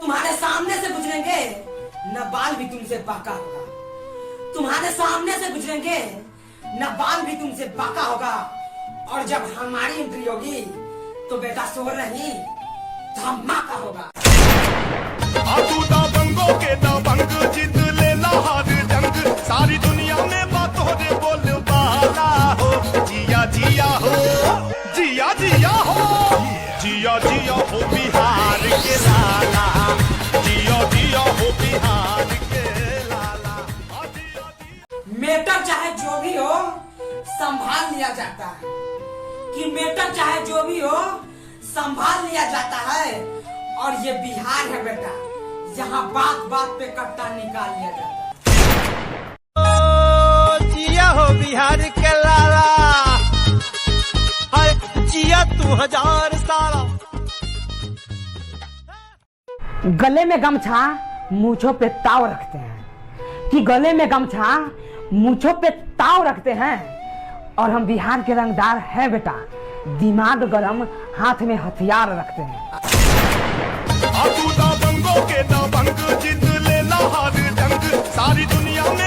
तुम्हारे सामने से गुजरेंगे न बाल भी तुमसे बाका होगा। तुम्हारे सामने से गुजरेंगे न बाल भी तुमसे बाका होगा। और जब हमारी एंट्री होगी तो बेटा शोर नहीं धमाका होगा। तू दबंगों के दबंग जीत लेना हर जंग। सारी दुनिया में बातों रे बोल बाला हो। जिया जिया हो, जिया जिया हो, जिया जिया हो बिहार के लाला। जिया जिया हो बिहार के लाला। मेटर चाहे जो भी हो संभाल लिया जाता है। कि मेटर चाहे जो भी हो संभाल लिया जाता है। और ये बिहार है बेटा, यहाँ बात बात पे कट्टा निकाल लिया जाता है। जिया हो बिहार के लाला। जिया तू 1000 साला। गले में गमछा मूंछों पे ताव रखते हैं। कि गले में गमछा मूंछों पे ताव रखते हैं। और हम बिहार के रंगदार हैं बेटा, दिमाग गरम हाथ में हथियार रखते हैं। तू दबंगों के दबंग जीत लेना हर जंग। सारी दुनिया में